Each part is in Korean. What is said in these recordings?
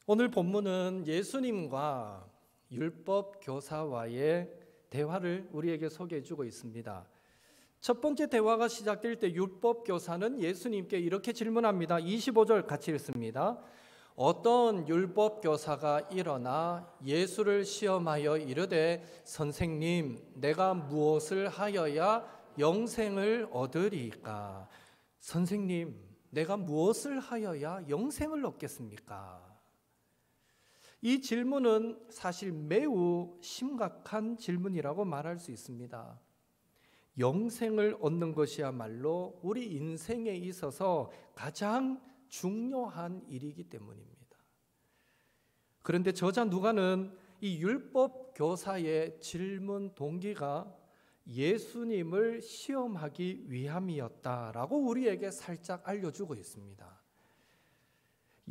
오늘 본문은 예수님과 율법 교사와의 대화를 우리에게 소개해 주고 있습니다. 첫 번째 대화가 시작될 때 율법 교사는 예수님께 이렇게 질문합니다. 25절 같이 읽습니다. 어떤 율법 교사가 일어나 예수를 시험하여 이르되 선생님, 내가 무엇을 하여야 영생을 얻으리까? 선생님, 내가 무엇을 하여야 영생을 얻겠습니까? 이 질문은 사실 매우 심각한 질문이라고 말할 수 있습니다. 영생을 얻는 것이야말로 우리 인생에 있어서 가장 중요한 일이기 때문입니다. 그런데 저자 누가는 이 율법 교사의 질문 동기가 예수님을 시험하기 위함이었다라고 우리에게 살짝 알려주고 있습니다.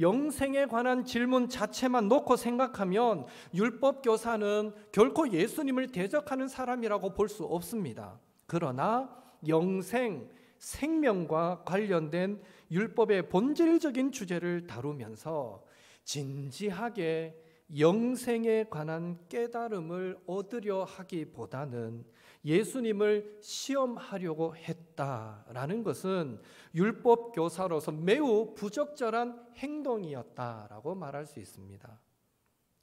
영생에 관한 질문 자체만 놓고 생각하면 율법 교사는 결코 예수님을 대적하는 사람이라고 볼 수 없습니다. 그러나 영생, 생명과 관련된 율법의 본질적인 주제를 다루면서 진지하게 영생에 관한 깨달음을 얻으려 하기보다는 예수님을 시험하려고 했다라는 것은 율법 교사로서 매우 부적절한 행동이었다라고 말할 수 있습니다.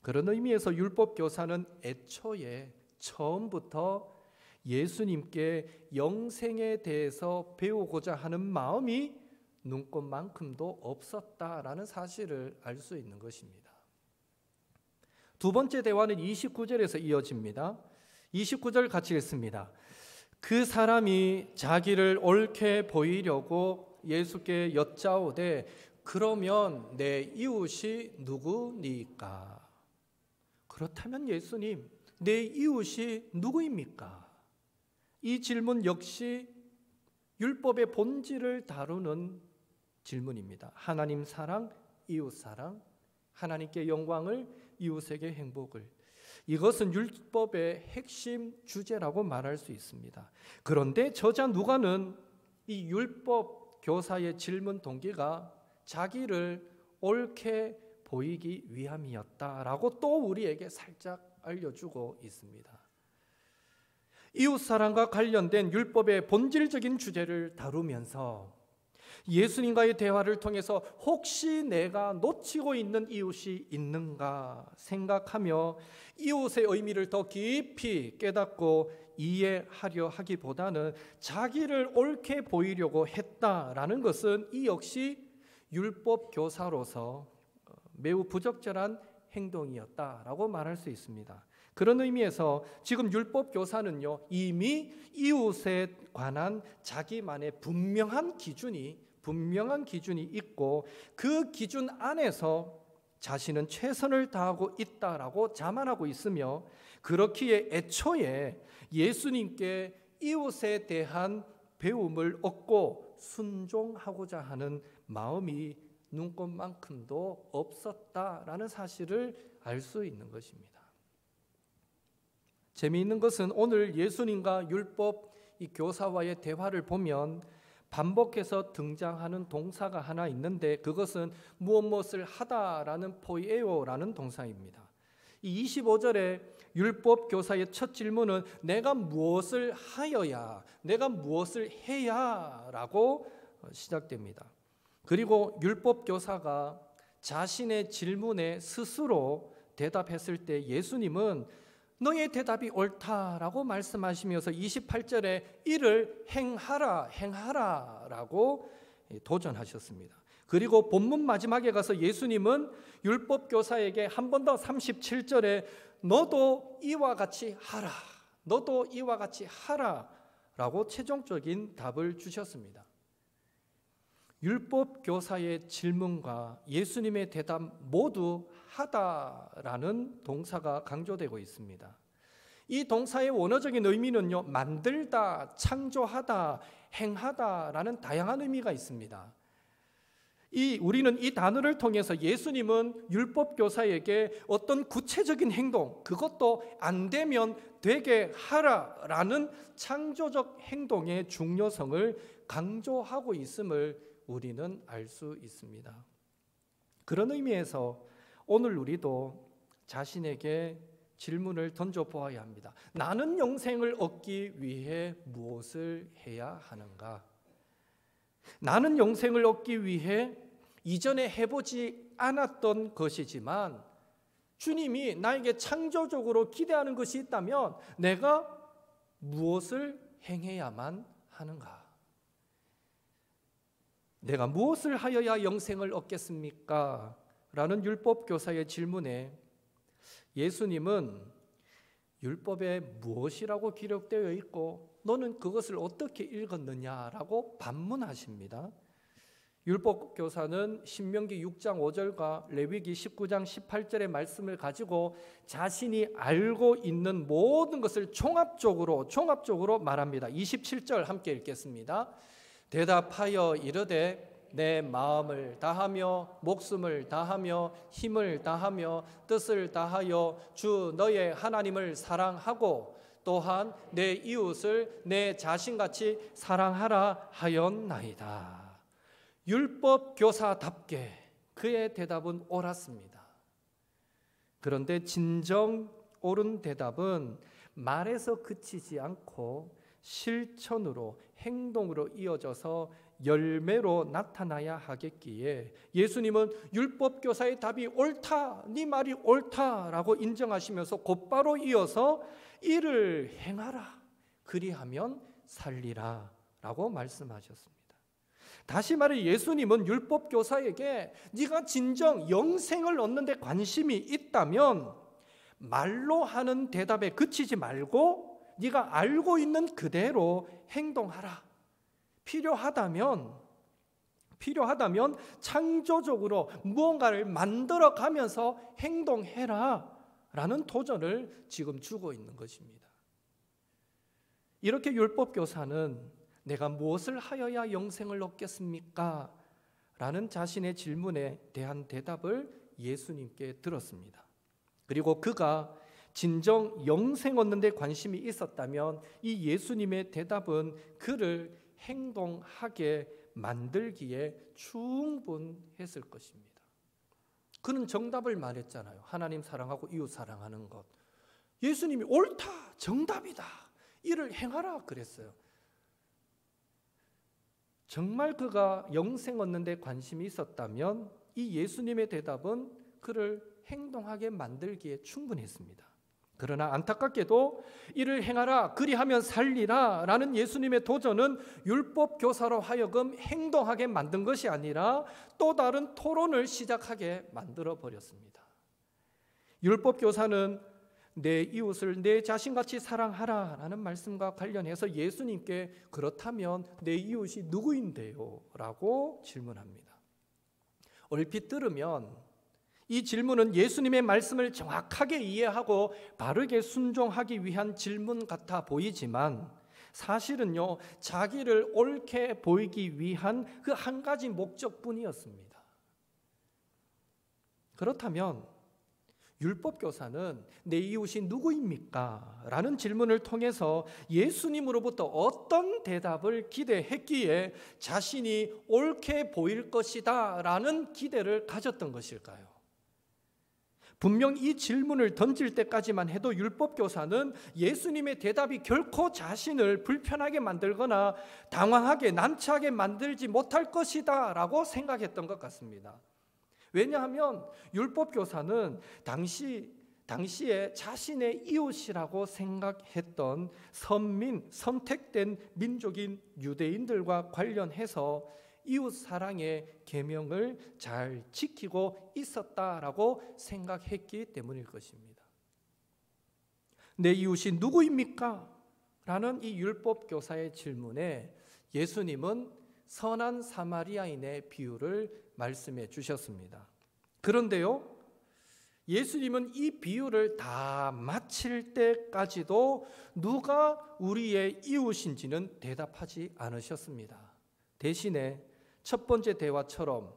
그런 의미에서 율법 교사는 애초에 처음부터 예수님께 영생에 대해서 배우고자 하는 마음이 눈꽃만큼도 없었다라는 사실을 알 수 있는 것입니다. 두 번째 대화는 29절에서 이어집니다. 29절 같이 읽습니다. 그 사람이 자기를 옳게 보이려고 예수께 여짜오되 그러면 내 이웃이 누구니까? 그렇다면 예수님, 내 이웃이 누구입니까? 이 질문 역시 율법의 본질을 다루는 질문입니다. 하나님 사랑, 이웃 사랑, 하나님께 영광을, 이웃에게 행복을. 이것은 율법의 핵심 주제라고 말할 수 있습니다. 그런데 저자 누가는 이 율법 교사의 질문 동기가 자기를 옳게 보이기 위함이었다라고 또 우리에게 살짝 알려주고 있습니다. 이웃사랑과 관련된 율법의 본질적인 주제를 다루면서 예수님과의 대화를 통해서 혹시 내가 놓치고 있는 이웃이 있는가 생각하며 이웃의 의미를 더 깊이 깨닫고 이해하려 하기보다는 자기를 옳게 보이려고 했다라는 것은 이 역시 율법 교사로서 매우 부적절한 행동이었다라고 말할 수 있습니다. 그런 의미에서 지금 율법 교사는요, 이미 이웃에 관한 자기만의 분명한 기준이 있고 그 기준 안에서 자신은 최선을 다하고 있다라고 자만하고 있으며 그렇기에 애초에 예수님께 이웃에 대한 배움을 얻고 순종하고자 하는 마음이 눈꽃만큼도 없었다라는 사실을 알 수 있는 것입니다. 재미있는 것은 오늘 예수님과 율법 이 교사와의 대화를 보면 반복해서 등장하는 동사가 하나 있는데 그것은 무엇을 하다라는 포이에오라는 동사입니다. 이 25절에 율법 교사의 첫 질문은 내가 무엇을 하여야, 내가 무엇을 해야 라고 시작됩니다. 그리고 율법 교사가 자신의 질문에 스스로 대답했을 때 예수님은 너의 대답이 옳다라고 말씀하시면서 28절에 이를 행하라 라고 도전하셨습니다. 그리고 본문 마지막에 가서 예수님은 율법 교사에게 한 번 더 37절에 너도 이와 같이 하라 라고 최종적인 답을 주셨습니다. 율법 교사의 질문과 예수님의 대답 모두 하다라는 동사가 강조되고 있습니다. 이 동사의 원어적인 의미는요, 만들다, 창조하다, 행하다라는 다양한 의미가 있습니다. 우리는 이 단어를 통해서 예수님은 율법 교사에게 어떤 구체적인 행동, 그것도 안 되면 되게 하라라는 창조적 행동의 중요성을 강조하고 있음을 우리는 알 수 있습니다. 그런 의미에서 오늘 우리도 자신에게 질문을 던져보아야 합니다. 나는 영생을 얻기 위해 무엇을 해야 하는가? 나는 영생을 얻기 위해 이전에 해보지 않았던 것이지만 주님이 나에게 창조적으로 기대하는 것이 있다면 내가 무엇을 행해야만 하는가? 내가 무엇을 하여야 영생을 얻겠습니까? 라는 율법교사의 질문에 예수님은 율법에 무엇이라고 기록되어 있고 너는 그것을 어떻게 읽었느냐라고 반문하십니다. 율법교사는 신명기 6장 5절과 레위기 19장 18절의 말씀을 가지고 자신이 알고 있는 모든 것을 종합적으로 말합니다. 27절 함께 읽겠습니다. 대답하여 이르되 내 마음을 다하며 목숨을 다하며 힘을 다하며 뜻을 다하여 주 너의 하나님을 사랑하고 또한 내 이웃을 내 자신같이 사랑하라 하였나이다. 율법 교사답게 그의 대답은 옳았습니다. 그런데 진정 옳은 대답은 말에서 그치지 않고 실천으로 행동으로 이어져서 열매로 나타나야 하겠기에 예수님은 율법교사의 답이 옳다, 네 말이 옳다라고 인정하시면서 곧바로 이어서 이를 행하라, 그리하면 살리라 라고 말씀하셨습니다. 다시 말해 예수님은 율법교사에게 네가 진정 영생을 얻는 데 관심이 있다면 말로 하는 대답에 그치지 말고 네가 알고 있는 그대로 행동하라. 필요하다면 창조적으로 무언가를 만들어 가면서 행동해라 라는 도전을 지금 주고 있는 것입니다. 이렇게 율법교사는 내가 무엇을 하여야 영생을 얻겠습니까? 라는 자신의 질문에 대한 대답을 예수님께 들었습니다. 그리고 그가 진정 영생 얻는 데 관심이 있었다면 이 예수님의 대답은 그를 행동하게 만들기에 충분했을 것입니다. 그는 정답을 말했잖아요. 하나님 사랑하고 이웃 사랑하는 것. 예수님이 옳다, 정답이다, 이를 행하라 그랬어요. 정말 그가 영생 얻는 데 관심이 있었다면 이 예수님의 대답은 그를 행동하게 만들기에 충분했습니다. 그러나 안타깝게도 이를 행하라, 그리하면 살리라 라는 예수님의 도전은 율법교사로 하여금 행동하게 만든 것이 아니라 또 다른 토론을 시작하게 만들어 버렸습니다. 율법교사는 내 이웃을 내 자신같이 사랑하라 라는 말씀과 관련해서 예수님께 그렇다면 내 이웃이 누구인데요? 라고 질문합니다. 얼핏 들으면 이 질문은 예수님의 말씀을 정확하게 이해하고 바르게 순종하기 위한 질문 같아 보이지만 사실은요, 자기를 옳게 보이기 위한 그 한 가지 목적뿐이었습니다. 그렇다면 율법교사는 내 이웃이 누구입니까? 라는 질문을 통해서 예수님으로부터 어떤 대답을 기대했기에 자신이 옳게 보일 것이다 라는 기대를 가졌던 것일까요? 분명 이 질문을 던질 때까지만 해도 율법교사는 예수님의 대답이 결코 자신을 불편하게 만들거나 당황하게 난처하게 만들지 못할 것이다 라고 생각했던 것 같습니다. 왜냐하면 율법교사는 당시에 자신의 이웃이라고 생각했던 선택된 민족인 유대인들과 관련해서 이웃 사랑의 계명을 잘 지키고 있었다라고 생각했기 때문일 것입니다. 내 이웃이 누구입니까? 라는 이 율법교사의 질문에 예수님은 선한 사마리아인의 비유를 말씀해 주셨습니다. 그런데요, 예수님은 이 비유를 다 마칠 때까지도 누가 우리의 이웃인지는 대답하지 않으셨습니다. 대신에 첫 번째 대화처럼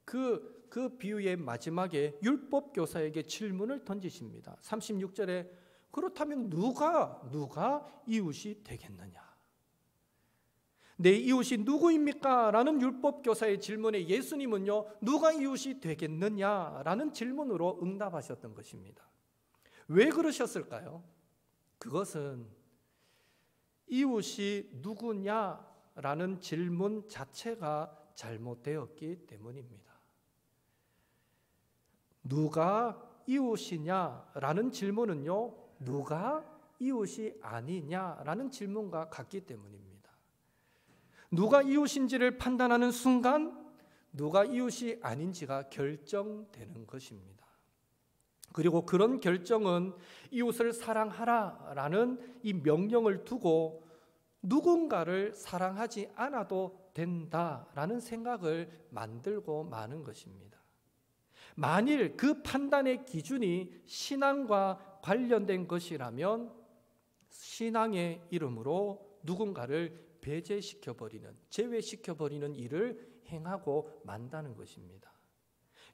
그 비유의 마지막에 율법교사에게 질문을 던지십니다. 36절에 그렇다면 누가 이웃이 되겠느냐? 내 이웃이 누구입니까? 라는 율법교사의 질문에 예수님은요, 누가 이웃이 되겠느냐? 라는 질문으로 응답하셨던 것입니다. 왜 그러셨을까요? 그것은 이웃이 누구냐라는 질문 자체가 잘못되었기 때문입니다. 누가 이웃이냐라는 질문은요, 누가 이웃이 아니냐라는 질문과 같기 때문입니다. 누가 이웃인지를 판단하는 순간 누가 이웃이 아닌지가 결정되는 것입니다. 그리고 그런 결정은 이웃을 사랑하라라는 이 명령을 두고 누군가를 사랑하지 않아도 된다라는 생각을 만들고 마는 것입니다. 만일 그 판단의 기준이 신앙과 관련된 것이라면 신앙의 이름으로 누군가를 배제시켜버리는, 제외시켜버리는 일을 행하고 만다는 것입니다.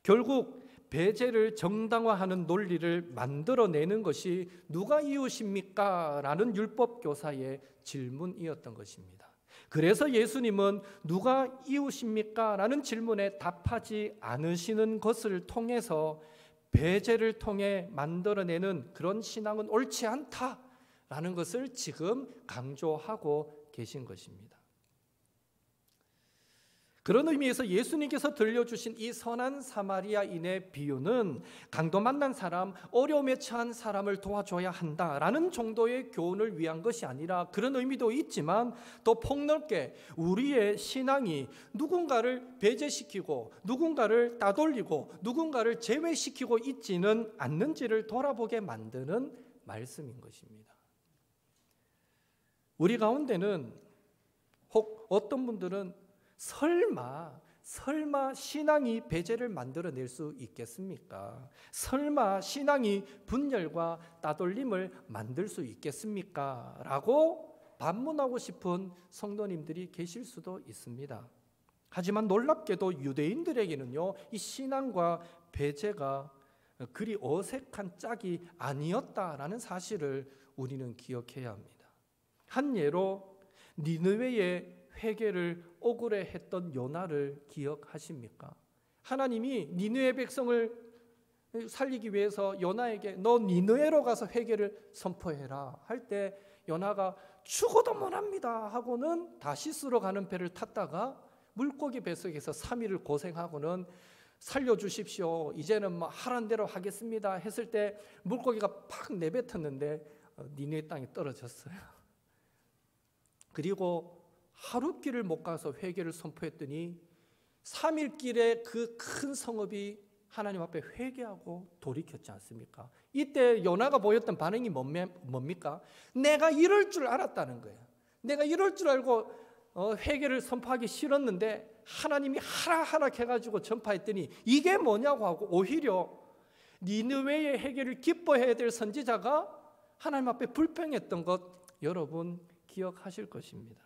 결국 배제를 정당화하는 논리를 만들어내는 것이 누가 이웃입니까? 라는 율법교사의 질문이었던 것입니다. 그래서 예수님은 누가 이웃입니까? 라는 질문에 답하지 않으시는 것을 통해서 배제를 통해 만들어내는 그런 신앙은 옳지 않다라는 것을 지금 강조하고 계신 것입니다. 그런 의미에서 예수님께서 들려주신 이 선한 사마리아인의 비유는 강도 만난 사람, 어려움에 처한 사람을 도와줘야 한다라는 정도의 교훈을 위한 것이 아니라 그런 의미도 있지만 더 폭넓게 우리의 신앙이 누군가를 배제시키고 누군가를 따돌리고 누군가를 제외시키고 있지는 않는지를 돌아보게 만드는 말씀인 것입니다. 우리 가운데는 혹 어떤 분들은 설마 신앙이 배제를 만들어낼 수 있겠습니까? 설마 신앙이 분열과 따돌림을 만들 수 있겠습니까? 라고 반문하고 싶은 성도님들이 계실 수도 있습니다. 하지만 놀랍게도 유대인들에게는요, 이 신앙과 배제가 그리 어색한 짝이 아니었다라는 사실을 우리는 기억해야 합니다. 한 예로 니느웨의 회개를 억울해했던 요나를 기억하십니까? 하나님이 니느웨 백성을 살리기 위해서 요나에게 너 니느웨로 가서 회개를 선포해라 할 때 요나가 죽어도 못합니다 하고는 다시스로 가는 배를 탔다가 물고기 뱃속에서 3일을 고생하고는 살려주십시오, 이제는 뭐 하란 대로 하겠습니다 했을 때 물고기가 팍 내뱉었는데 니느웨 땅에 떨어졌어요. 그리고 하루 길을 못 가서 회개를 선포했더니 3일 길에 그 큰 성읍이 하나님 앞에 회개하고 돌이켰지 않습니까? 이때 요나가 보였던 반응이 뭡니까? 내가 이럴 줄 알았다는 거예요. 내가 이럴 줄 알고 회개를 선포하기 싫었는데 하나님이 하라 해가지고 전파했더니 이게 뭐냐고 하고 오히려 니느웨의 회개를 기뻐해야 될 선지자가 하나님 앞에 불평했던 것 여러분 기억하실 것입니다.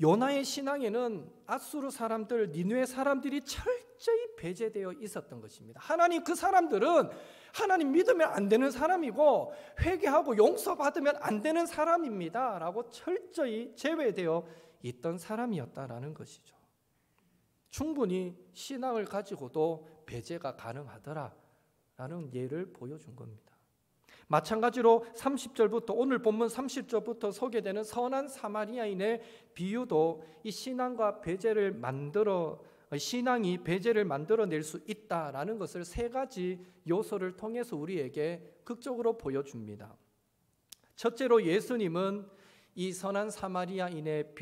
요나의 신앙에는 아수르 사람들, 니느웨 사람들이 철저히 배제되어 있었던 것입니다. 하나님 그 사람들은 하나님 믿으면 안 되는 사람이고 회개하고 용서받으면 안 되는 사람입니다 라고 철저히 제외되어 있던 사람이었다라는 것이죠. 충분히 신앙을 가지고도 배제가 가능하더라라는 예를 보여준 겁니다. 마찬가지로 30절부터 오늘 본문 30절부터 소개되는 선한 사마리아인의 비유도 이 신앙이 배제를 만들어낼 수 있다라는 것을 세 가지 요소를 통해서 우리에게 극적으로 보여줍니다. 첫째로 예수님은 이 선한 사마리아인의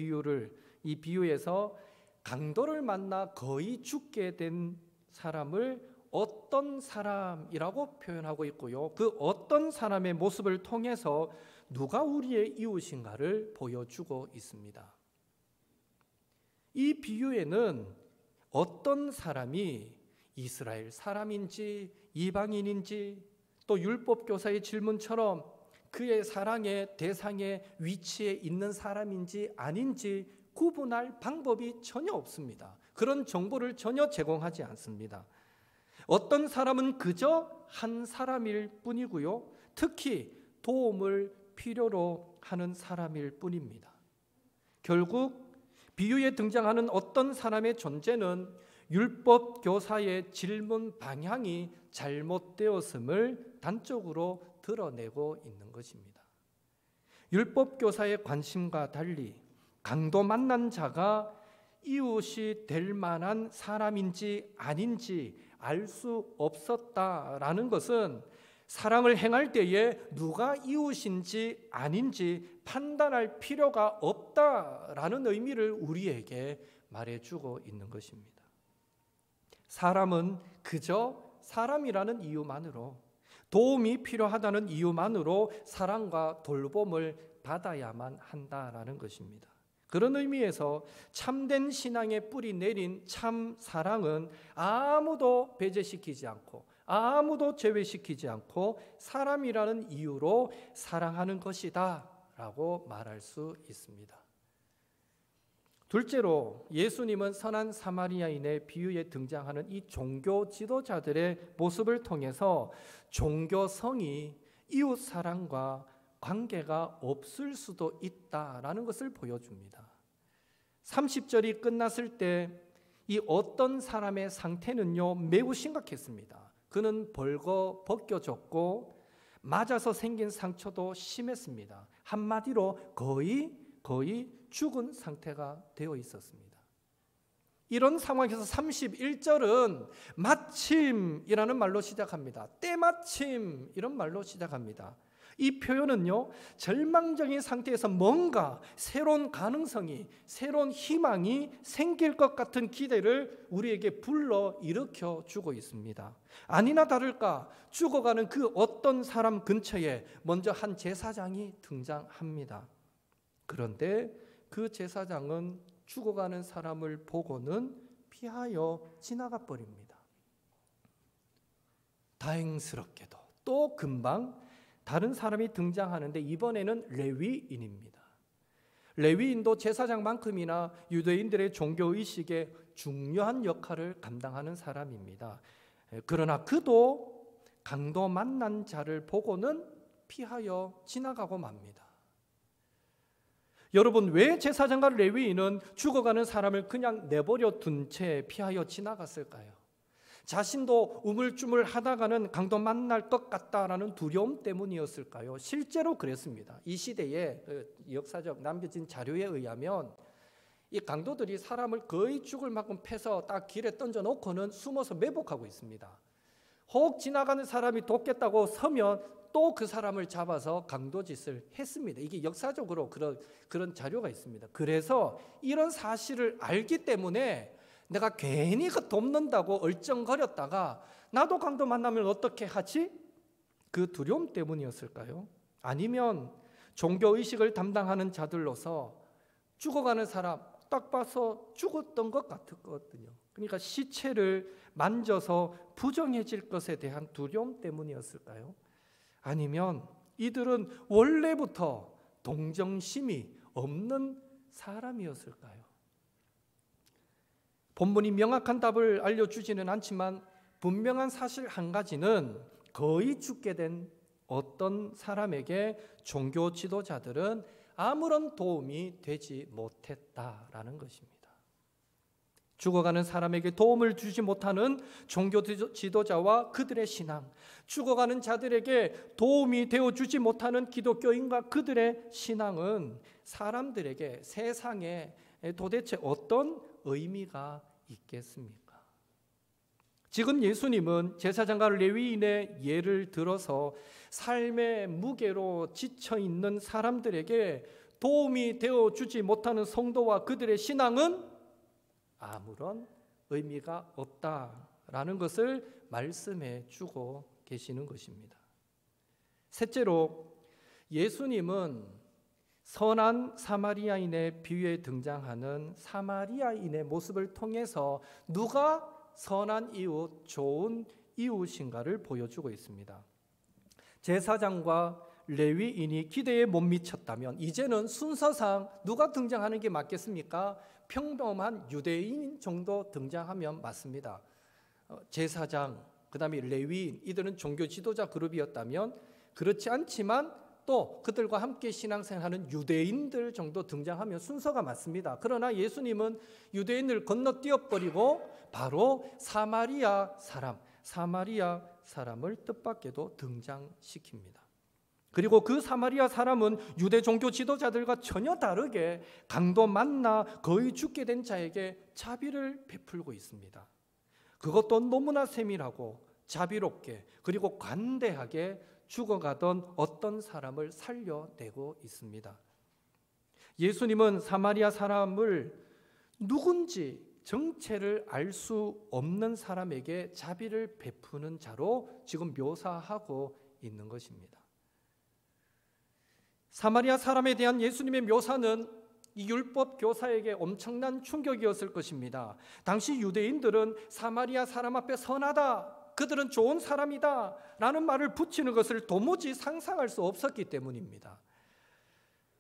이 비유에서 강도를 만나 거의 죽게 된 사람을 어떤 사람이라고 표현하고 있고요. 그 어떤 사람의 모습을 통해서 누가 우리의 이웃인가를 보여주고 있습니다. 이 비유에는 어떤 사람이 이스라엘 사람인지 이방인인지 또 율법교사의 질문처럼 그의 사랑의 대상의 위치에 있는 사람인지 아닌지 구분할 방법이 전혀 없습니다. 그런 정보를 전혀 제공하지 않습니다. 어떤 사람은 그저 한 사람일 뿐이고요. 특히 도움을 필요로 하는 사람일 뿐입니다. 결국 비유에 등장하는 어떤 사람의 존재는 율법 교사의 질문 방향이 잘못되었음을 단적으로 드러내고 있는 것입니다. 율법 교사의 관심과 달리 강도 만난 자가 이웃이 될 만한 사람인지 아닌지 알 수 없었다라는 것은 사랑을 행할 때에 누가 이웃인지 아닌지 판단할 필요가 없다라는 의미를 우리에게 말해주고 있는 것입니다. 사람은 그저 사람이라는 이유만으로, 도움이 필요하다는 이유만으로 사랑과 돌봄을 받아야만 한다라는 것입니다. 그런 의미에서 참된 신앙의 뿌리 내린 참 사랑은 아무도 배제시키지 않고 아무도 제외시키지 않고 사람이라는 이유로 사랑하는 것이다 라고 말할 수 있습니다. 둘째로 예수님은 선한 사마리아인의 비유에 등장하는 이 종교 지도자들의 모습을 통해서 종교성이 이웃 사랑과 관계가 없을 수도 있다라는 것을 보여줍니다. 30절이 끝났을 때 이 어떤 사람의 상태는요 매우 심각했습니다. 그는 벌거 벗겨졌고 맞아서 생긴 상처도 심했습니다. 한마디로 거의 죽은 상태가 되어 있었습니다. 이런 상황에서 31절은 마침이라는 말로 시작합니다. 때마침 이런 말로 시작합니다. 이 표현은요 절망적인 상태에서 뭔가 새로운 가능성이, 새로운 희망이 생길 것 같은 기대를 우리에게 불러 일으켜 주고 있습니다. 아니나 다를까 죽어가는 그 어떤 사람 근처에 먼저 한 제사장이 등장합니다. 그런데 그 제사장은 죽어가는 사람을 보고는 피하여 지나가 버립니다. 다행스럽게도 또 금방 다른 사람이 등장하는데 이번에는 레위인입니다. 레위인도 제사장만큼이나 유대인들의 종교의식에 중요한 역할을 감당하는 사람입니다. 그러나 그도 강도 만난 자를 보고는 피하여 지나가고 맙니다. 여러분, 왜 제사장과 레위인은 죽어가는 사람을 그냥 내버려 둔 채 피하여 지나갔을까요? 자신도 우물쭈물 하다가는 강도 만날 것 같다라는 두려움 때문이었을까요? 실제로 그랬습니다. 이 시대에 역사적 남겨진 자료에 의하면 이 강도들이 사람을 거의 죽을 만큼 패서 딱 길에 던져놓고는 숨어서 매복하고 있습니다. 혹 지나가는 사람이 돕겠다고 서면 또 그 사람을 잡아서 강도짓을 했습니다. 이게 역사적으로 그런 자료가 있습니다. 그래서 이런 사실을 알기 때문에 내가 괜히 돕는다고 얼쩡거렸다가 나도 강도 만나면 어떻게 하지? 그 두려움 때문이었을까요? 아니면 종교의식을 담당하는 자들로서 죽어가는 사람 딱 봐서 죽었던 것 같았거든요. 그러니까 시체를 만져서 부정해질 것에 대한 두려움 때문이었을까요? 아니면 이들은 원래부터 동정심이 없는 사람이었을까요? 본문이 명확한 답을 알려주지는 않지만 분명한 사실 한 가지는 거의 죽게 된 어떤 사람에게 종교 지도자들은 아무런 도움이 되지 못했다라는 것입니다. 죽어가는 사람에게 도움을 주지 못하는 종교 지도자와 그들의 신앙, 죽어가는 자들에게 도움이 되어주지 못하는 기독교인과 그들의 신앙은 사람들에게 세상에 도대체 어떤 의미가 있겠습니까? 지금 예수님은 제사장과 레위인의 예를 들어서 삶의 무게로 지쳐있는 사람들에게 도움이 되어주지 못하는 성도와 그들의 신앙은 아무런 의미가 없다라는 것을 말씀해 주고 계시는 것입니다. 셋째로 예수님은 선한 사마리아인의 비유에 등장하는 사마리아인의 모습을 통해서 누가 선한 이웃, 좋은 이웃인가를 보여주고 있습니다. 제사장과 레위인이 기대에 못 미쳤다면 이제는 순서상 누가 등장하는 게 맞겠습니까? 평범한 유대인 정도 등장하면 맞습니다. 제사장, 그 다음에 레위인, 이들은 종교 지도자 그룹이었다면 그렇지 않지만 또 그들과 함께 신앙생활하는 유대인들 정도 등장하면 순서가 맞습니다. 그러나 예수님은 유대인을 건너뛰어버리고 바로 사마리아 사람을 뜻밖에도 등장시킵니다. 그리고 그 사마리아 사람은 유대 종교 지도자들과 전혀 다르게 강도 만나 거의 죽게 된 자에게 자비를 베풀고 있습니다. 그것도 너무나 세밀하고 자비롭게 그리고 관대하게 죽어가던 어떤 사람을 살려내고 있습니다. 예수님은 사마리아 사람을 누군지 정체를 알 수 없는 사람에게 자비를 베푸는 자로 지금 묘사하고 있는 것입니다. 사마리아 사람에 대한 예수님의 묘사는 이 율법 교사에게 엄청난 충격이었을 것입니다. 당시 유대인들은 사마리아 사람 앞에 선하다, 그들은 좋은 사람이다 라는 말을 붙이는 것을 도무지 상상할 수 없었기 때문입니다.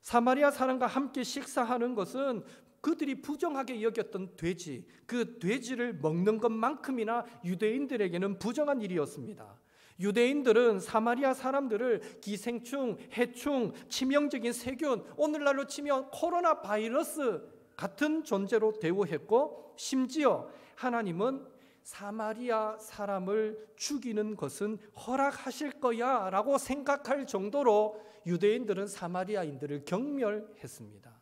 사마리아 사람과 함께 식사하는 것은 그들이 부정하게 여겼던 돼지, 그 돼지를 먹는 것만큼이나 유대인들에게는 부정한 일이었습니다. 유대인들은 사마리아 사람들을 기생충, 해충, 치명적인 세균, 오늘날로 치면 코로나 바이러스 같은 존재로 대우했고, 심지어 하나님은 사마리아 사람을 죽이는 것은 허락하실 거야 라고 생각할 정도로 유대인들은 사마리아인들을 경멸했습니다.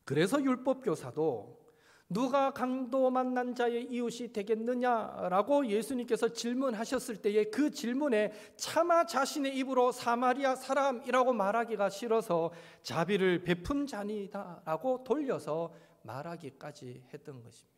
그래서 율법교사도 누가 강도 만난 자의 이웃이 되겠느냐라고 예수님께서 질문하셨을 때에 그 질문에 차마 자신의 입으로 사마리아 사람이라고 말하기가 싫어서 자비를 베푼 자니다라고 돌려서 말하기까지 했던 것입니다.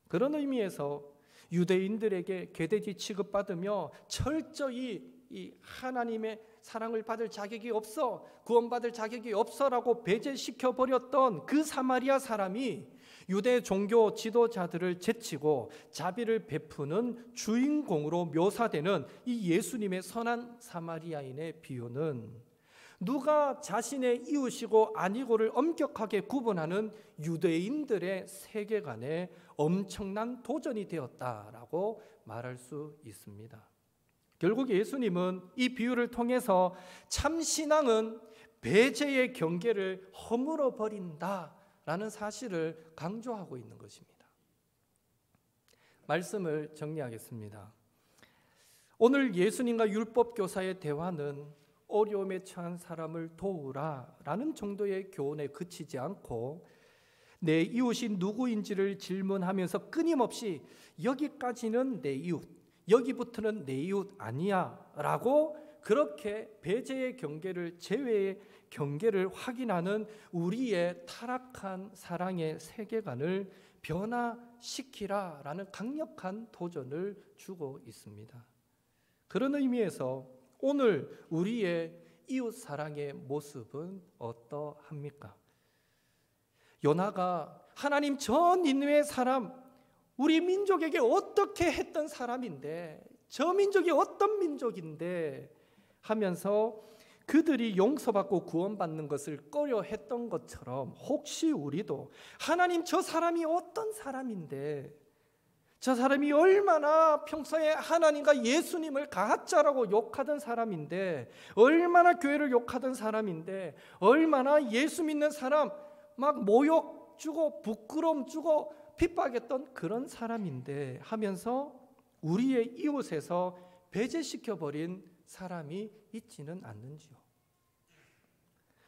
그런 의미에서 유대인들에게 개돼지 취급받으며 철저히 이 하나님의 사랑을 받을 자격이 없어, 구원받을 자격이 없어라고 배제시켜버렸던 그 사마리아 사람이 유대 종교 지도자들을 제치고 자비를 베푸는 주인공으로 묘사되는 이 예수님의 선한 사마리아인의 비유는 누가 자신의 이웃이고 아니고를 엄격하게 구분하는 유대인들의 세계관에 엄청난 도전이 되었다라고 말할 수 있습니다. 결국 예수님은 이 비유를 통해서 참 신앙은 배제의 경계를 허물어 버린다라는 사실을 강조하고 있는 것입니다. 말씀을 정리하겠습니다. 오늘 예수님과 율법교사의 대화는 어려움에 처한 사람을 도우라라는 정도의 교훈에 그치지 않고 내 이웃이 누구인지를 질문하면서 끊임없이 여기까지는 내 이웃, 여기부터는 내 이웃 아니야 라고 그렇게 배제의 경계를, 제외의 경계를 확인하는 우리의 타락한 사랑의 세계관을 변화시키라라는 강력한 도전을 주고 있습니다. 그런 의미에서 오늘 우리의 이웃 사랑의 모습은 어떠합니까? 요나가 하나님 저 니느웨 사람, 우리 민족에게 어떻게 했던 사람인데, 저 민족이 어떤 민족인데 하면서 그들이 용서받고 구원받는 것을 꺼려했던 것처럼 혹시 우리도 하나님 저 사람이 어떤 사람인데, 저 사람이 얼마나 평소에 하나님과 예수님을 가짜라고 욕하던 사람인데, 얼마나 교회를 욕하던 사람인데, 얼마나 예수 믿는 사람 막 모욕 주고 부끄러움 주고 핍박했던 그런 사람인데 하면서 우리의 이웃에서 배제시켜버린 사람이 있지는 않는지요.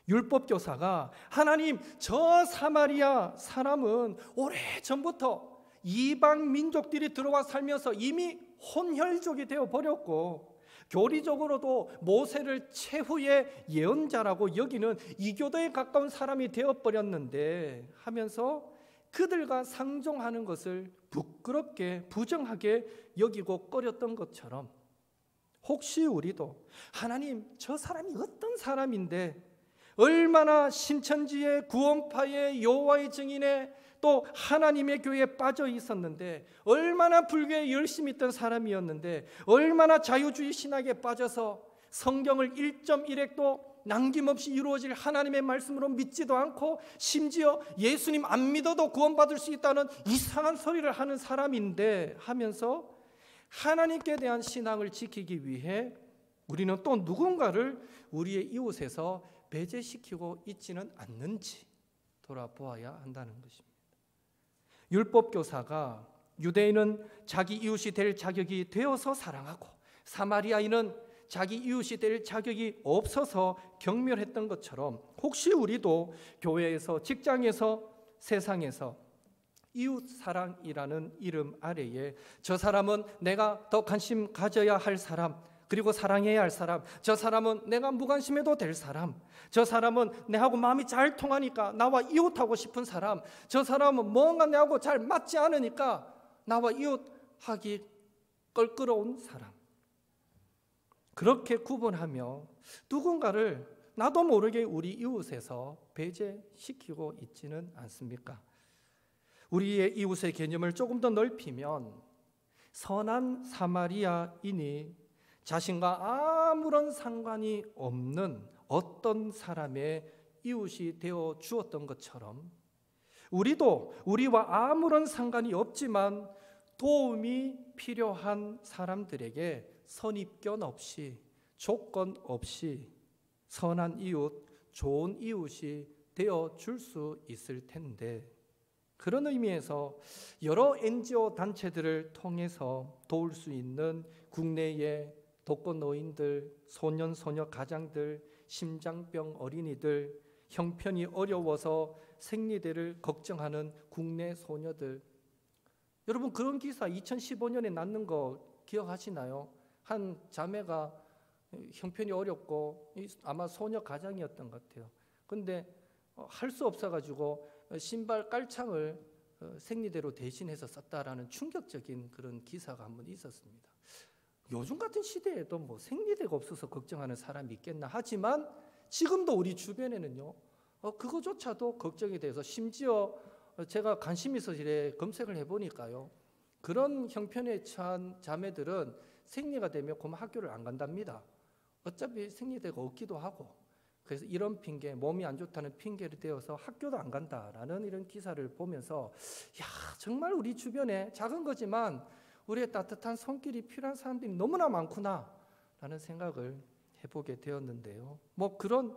율법교사가 하나님 저 사마리아 사람은 오래전부터 이방 민족들이 들어와 살면서 이미 혼혈족이 되어버렸고 교리적으로도 모세를 최후의 예언자라고 여기는 이교도에 가까운 사람이 되어버렸는데 하면서 그들과 상종하는 것을 부끄럽게 부정하게 여기고 꺼렸던 것처럼 혹시 우리도 하나님 저 사람이 어떤 사람인데 얼마나 신천지의 구원파의 여호와의 증인에 또 하나님의 교회에 빠져 있었는데, 얼마나 불교에 열심히 있던 사람이었는데, 얼마나 자유주의 신학에 빠져서 성경을 1.1획도 남김없이 이루어질 하나님의 말씀으로 믿지도 않고 심지어 예수님 안 믿어도 구원받을 수 있다는 이상한 소리를 하는 사람인데 하면서 하나님께 대한 신앙을 지키기 위해 우리는 또 누군가를 우리의 이웃에서 배제시키고 있지는 않는지 돌아보아야 한다는 것입니다. 율법교사가 유대인은 자기 이웃이 될 자격이 되어서 사랑하고 사마리아인은 자기 이웃이 될 자격이 없어서 경멸했던 것처럼 혹시 우리도 교회에서, 직장에서, 세상에서 이웃 사랑이라는 이름 아래에 저 사람은 내가 더 관심 가져야 할 사람, 그리고 사랑해야 할 사람, 저 사람은 내가 무관심해도 될 사람, 저 사람은 내하고 마음이 잘 통하니까 나와 이웃하고 싶은 사람, 저 사람은 뭔가 내하고 잘 맞지 않으니까 나와 이웃하기 껄끄러운 사람, 그렇게 구분하며 누군가를 나도 모르게 우리 이웃에서 배제시키고 있지는 않습니까? 우리의 이웃의 개념을 조금 더 넓히면 선한 사마리아인이 자신과 아무런 상관이 없는 어떤 사람의 이웃이 되어 주었던 것처럼 우리도 우리와 아무런 상관이 없지만 도움이 필요한 사람들에게 선입견 없이, 조건 없이 선한 이웃, 좋은 이웃이 되어 줄 수 있을 텐데, 그런 의미에서 여러 NGO 단체들을 통해서 도울 수 있는 국내의 독거노인들, 소년, 소녀 가장들, 심장병 어린이들, 형편이 어려워서 생리대를 걱정하는 국내 소녀들, 여러분 그런 기사 2015년에 났는 거 기억하시나요? 한 자매가 형편이 어렵고 아마 소녀 가장이었던 것 같아요. 근데 할 수 없어가지고 신발 깔창을 생리대로 대신해서 썼다라는 충격적인 그런 기사가 한번 있었습니다. 요즘 같은 시대에도 뭐 생리대가 없어서 걱정하는 사람이 있겠나 하지만 지금도 우리 주변에는요, 그거조차도 걱정이 돼서 심지어 제가 관심 있어서 이래 검색을 해보니까요, 그런 형편에 처한 자매들은 생리가 되면 그만 학교를 안 간답니다. 어차피 생리대가 없기도 하고, 그래서 이런 핑계, 몸이 안 좋다는 핑계를 대어서 학교도 안 간다라는 이런 기사를 보면서 정말 우리 주변에 작은 거지만 우리의 따뜻한 손길이 필요한 사람들이 너무나 많구나라는 생각을 해보게 되었는데요. 뭐 그런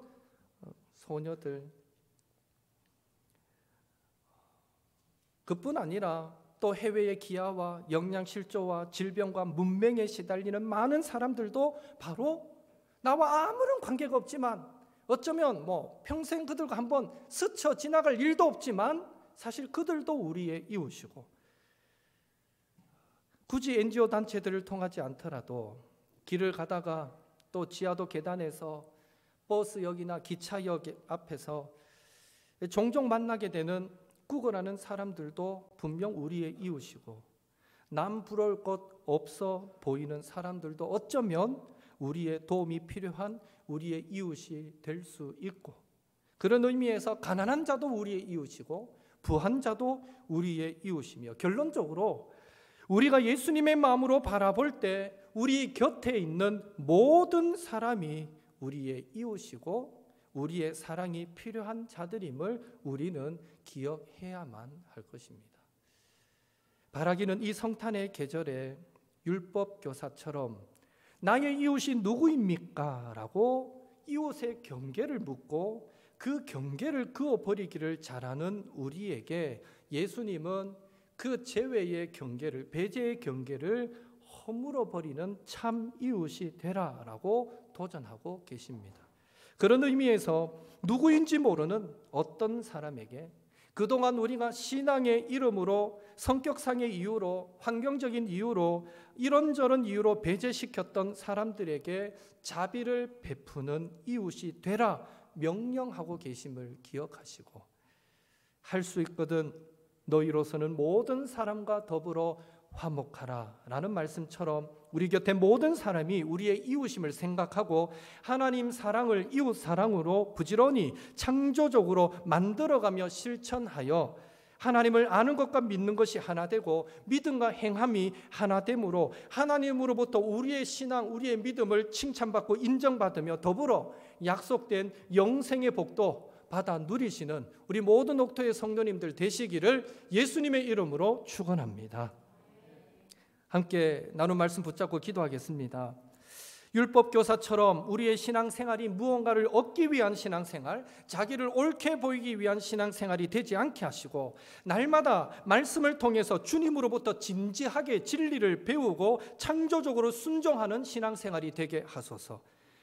소녀들, 그뿐 아니라 또 해외의 기아와 영양실조와 질병과 문맹에 시달리는 많은 사람들도 바로 나와 아무런 관계가 없지만 어쩌면 뭐 평생 그들과 한번 스쳐 지나갈 일도 없지만 사실 그들도 우리의 이웃이고, 굳이 NGO 단체들을 통하지 않더라도 길을 가다가 또 지하도 계단에서 버스역이나 기차역 앞에서 종종 만나게 되는 구걸하는 사람들도 분명 우리의 이웃이고, 남 부러울 것 없어 보이는 사람들도 어쩌면 우리의 도움이 필요한 우리의 이웃이 될 수 있고, 그런 의미에서 가난한 자도 우리의 이웃이고 부한 자도 우리의 이웃이며, 결론적으로 우리가 예수님의 마음으로 바라볼 때 우리 곁에 있는 모든 사람이 우리의 이웃이고 우리의 사랑이 필요한 자들임을 우리는 기억해야만 할 것입니다. 바라기는 이 성탄의 계절에 율법교사처럼 나의 이웃이 누구입니까? 라고 이웃의 경계를 묻고 그 경계를 그어버리기를 잘하는 우리에게 예수님은 그 제외의 경계를, 배제의 경계를 허물어버리는 참 이웃이 되라라고 도전하고 계십니다. 그런 의미에서 누구인지 모르는 어떤 사람에게 그동안 우리가 신앙의 이름으로, 성격상의 이유로, 환경적인 이유로, 이런저런 이유로 배제시켰던 사람들에게 자비를 베푸는 이웃이 되라 명령하고 계심을 기억하시고, 할 수 있거든 너희로서는 모든 사람과 더불어 화목하라 라는 말씀처럼 우리 곁에 모든 사람이 우리의 이웃임을 생각하고 하나님 사랑을 이웃 사랑으로 부지런히 창조적으로 만들어가며 실천하여 하나님을 아는 것과 믿는 것이 하나 되고 믿음과 행함이 하나 되므로 하나님으로부터 우리의 신앙, 우리의 믿음을 칭찬받고 인정받으며 더불어 약속된 영생의 복도 받아 누리시는 우리 모든 옥토의 성도님들 되시기를 예수님의 이름으로 축원합니다. 함께 나눈 말씀 붙잡고 기도하겠습니다. 율법교사처럼 우리의 신앙생활이 무언가를 얻기 위한 신앙생활, 자기를 옳게 보이기 위한 신앙생활이 되지 않게 하시고 날마다 말씀을 통해서 주님으로부터 진지하게 진리를 배우고 창조적으로 순종하는 신앙생활이 되게 하소서.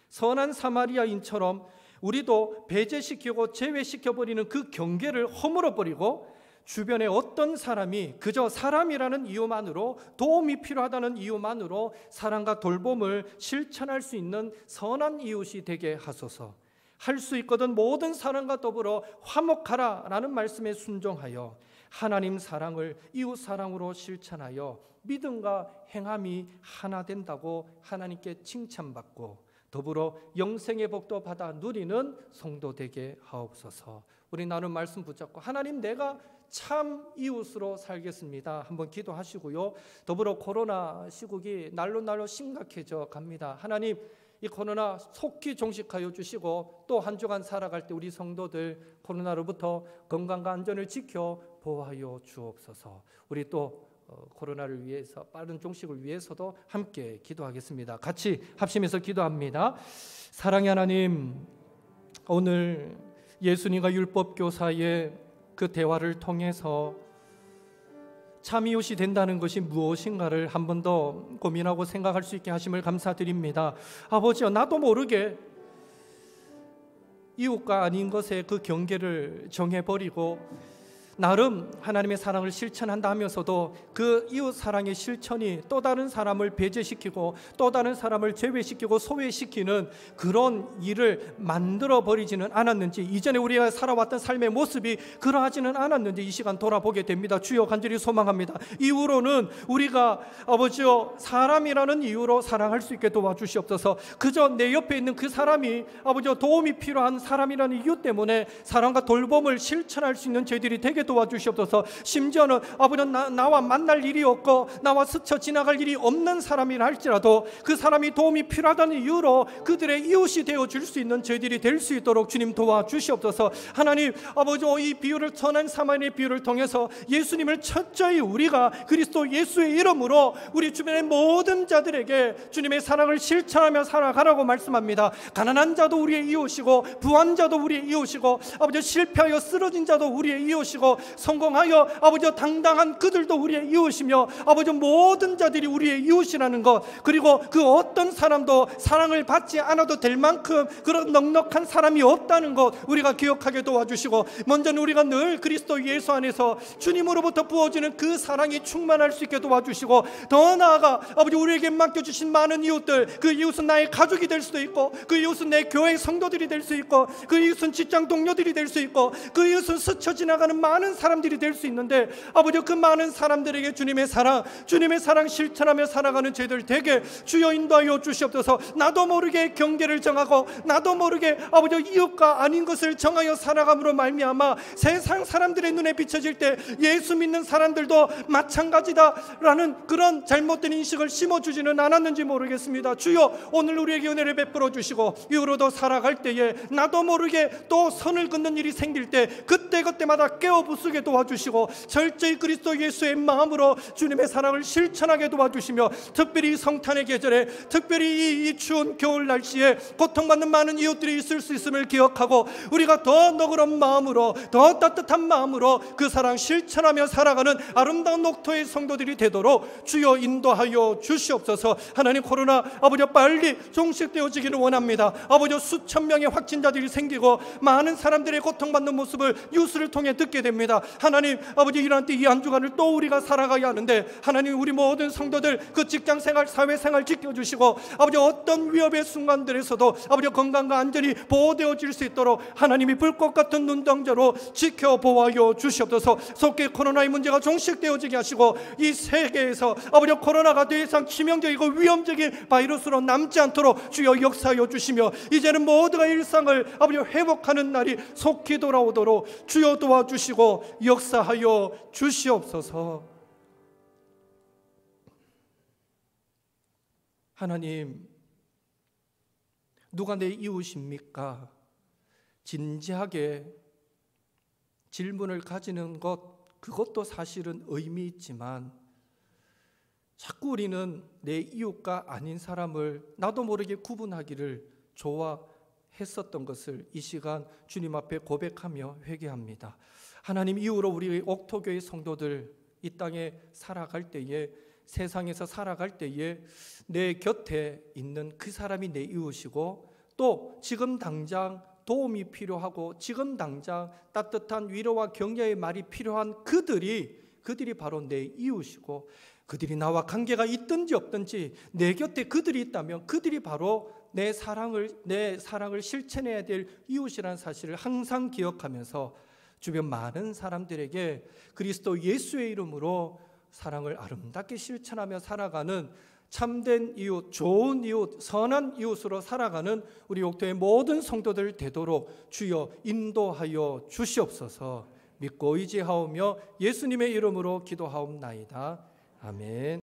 선한 사마리아인처럼 우리도 배제시키고 제외시켜버리는 그 경계를 허물어버리고 주변에 어떤 사람이 그저 사람이라는 이유만으로, 도움이 필요하다는 이유만으로 사랑과 돌봄을 실천할 수 있는 선한 이웃이 되게 하소서. 할 수 있거든 모든 사람과 더불어 화목하라 라는 말씀에 순종하여 하나님 사랑을 이웃 사랑으로 실천하여 믿음과 행함이 하나 된다고 하나님께 칭찬받고 더불어 영생의 복도 받아 누리는 성도 되게 하옵소서. 우리 나눈 말씀 붙잡고 하나님, 내가 참 이웃으로 살겠습니다. 한번 기도하시고요. 더불어 코로나 시국이 날로 심각해져 갑니다. 하나님, 이 코로나 속히 종식하여 주시고 또 한 주간 살아갈 때 우리 성도들 코로나로부터 건강과 안전을 지켜 보호하여 주옵소서. 우리 또 코로나를 위해서, 빠른 종식을 위해서도 함께 기도하겠습니다. 같이 합심해서 기도합니다. 사랑의 하나님, 오늘 예수님과 율법교사의 그 대화를 통해서 참 이웃이 된다는 것이 무엇인가를 한 번 더 고민하고 생각할 수 있게 하심을 감사드립니다. 아버지여, 나도 모르게 이웃과 아닌 것의 그 경계를 정해버리고 나름 하나님의 사랑을 실천한다 하면서도 그 이웃 사랑의 실천이 또 다른 사람을 배제시키고 또 다른 사람을 제외시키고 소외시키는 그런 일을 만들어버리지는 않았는지, 이전에 우리가 살아왔던 삶의 모습이 그러하지는 않았는지 이 시간 돌아보게 됩니다. 주여, 간절히 소망합니다. 이후로는 우리가 아버지여 사람이라는 이유로 사랑할 수 있게 도와주시옵소서. 그저 내 옆에 있는 그 사람이 아버지여 도움이 필요한 사람이라는 이유 때문에 사랑과 돌봄을 실천할 수 있는 저희들이 되게 도와주시옵소서. 심지어는 아버지 나와 만날 일이 없고 나와 스쳐 지나갈 일이 없는 사람이라 할지라도 그 사람이 도움이 필요하다는 이유로 그들의 이웃이 되어줄 수 있는 저희들이 될 수 있도록 주님 도와주시옵소서. 하나님 아버지, 이 비유를, 선한 사마리아의 비유를 통해서 예수님을 철저히 우리가 그리스도 예수의 이름으로 우리 주변의 모든 자들에게 주님의 사랑을 실천하며 살아가라고 말씀합니다. 가난한 자도 우리의 이웃이고 부한 자도 우리의 이웃이고 아버지 실패하여 쓰러진 자도 우리의 이웃이고 성공하여 아버지 당당한 그들도 우리의 이웃이며 아버지 모든 자들이 우리의 이웃이라는 것, 그리고 그 어떤 사람도 사랑을 받지 않아도 될 만큼 그런 넉넉한 사람이 없다는 것 우리가 기억하게 도와주시고, 먼저는 우리가 늘 그리스도 예수 안에서 주님으로부터 부어지는 그 사랑이 충만할 수 있게 도와주시고, 더 나아가 아버지 우리에게 맡겨주신 많은 이웃들, 그 이웃은 나의 가족이 될 수도 있고 그 이웃은 내 교회 성도들이 될 수 있고 그 이웃은 직장 동료들이 될 수 있고 그 이웃은 스쳐 지나가는 많은 사람들이 될 수 있는데 아버지 그 많은 사람들에게 주님의 사랑 실천하며 살아가는 저희들 되게 주여 인도하여 주시옵소서. 나도 모르게 경계를 정하고 나도 모르게 아버지 이웃과 아닌 것을 정하여 살아감으로 말미암아 세상 사람들의 눈에 비춰질 때 예수 믿는 사람들도 마찬가지다라는 그런 잘못된 인식을 심어주지는 않았는지 모르겠습니다. 주여, 오늘 우리에게 은혜를 베풀어 주시고 이후로도 살아갈 때에 나도 모르게 또 선을 긋는 일이 생길 때 그때마다 깨어 부수게 도와주시고 철저히 그리스도 예수의 마음으로 주님의 사랑을 실천하게 도와주시며, 특별히 성탄의 계절에, 특별히 이 추운 겨울 날씨에 고통받는 많은 이웃들이 있을 수 있음을 기억하고 우리가 더 너그러운 마음으로, 더 따뜻한 마음으로 그 사랑 실천하며 살아가는 아름다운 녹토의 성도들이 되도록 주여 인도하여 주시옵소서. 하나님, 코로나 아버지 빨리 종식되어지기를 원합니다. 아버지 수천 명의 확진자들이 생기고 많은 사람들의 고통받는 모습을 뉴스를 통해 듣게 됩니다. 하나님 아버지, 이러한 때 이 한 주간을 또 우리가 살아가야 하는데 하나님, 우리 모든 성도들 그 직장생활, 사회생활 지켜주시고 아버지 어떤 위협의 순간들에서도 아버지 건강과 안전이 보호되어질 수 있도록 하나님이 불꽃 같은 눈동자로 지켜보아여 주시옵소서. 속히 코로나의 문제가 종식되어지게 하시고 이 세계에서 아버지 코로나가 더 이상 치명적이고 위험적인 바이러스로 남지 않도록 주여 역사하여 주시며, 이제는 모두가 일상을 아버지 회복하는 날이 속히 돌아오도록 주여 도와주시고 역사하여 주시옵소서. 하나님, 누가 내 이웃입니까? 진지하게 질문을 가지는 것, 그것도 사실은 의미 있지만 자꾸 우리는 내 이웃과 아닌 사람을 나도 모르게 구분하기를 좋아했었던 것을 이 시간 주님 앞에 고백하며 회개합니다. 하나님, 이후로 우리 옥토교의 성도들 이 땅에 살아갈 때에, 세상에서 살아갈 때에 내 곁에 있는 그 사람이 내 이웃이고, 또 지금 당장 도움이 필요하고 지금 당장 따뜻한 위로와 격려의 말이 필요한 그들이 바로 내 이웃이고, 그들이 나와 관계가 있든지 없든지 내 곁에 그들이 있다면 그들이 바로 내 사랑을 실천해야 될 이웃이라는 사실을 항상 기억하면서 주변 많은 사람들에게 그리스도 예수의 이름으로 사랑을 아름답게 실천하며 살아가는 참된 이웃, 좋은 이웃, 선한 이웃으로 살아가는 우리 옥토의 모든 성도들 되도록 주여 인도하여 주시옵소서. 믿고 의지하오며 예수님의 이름으로 기도하옵나이다. 아멘.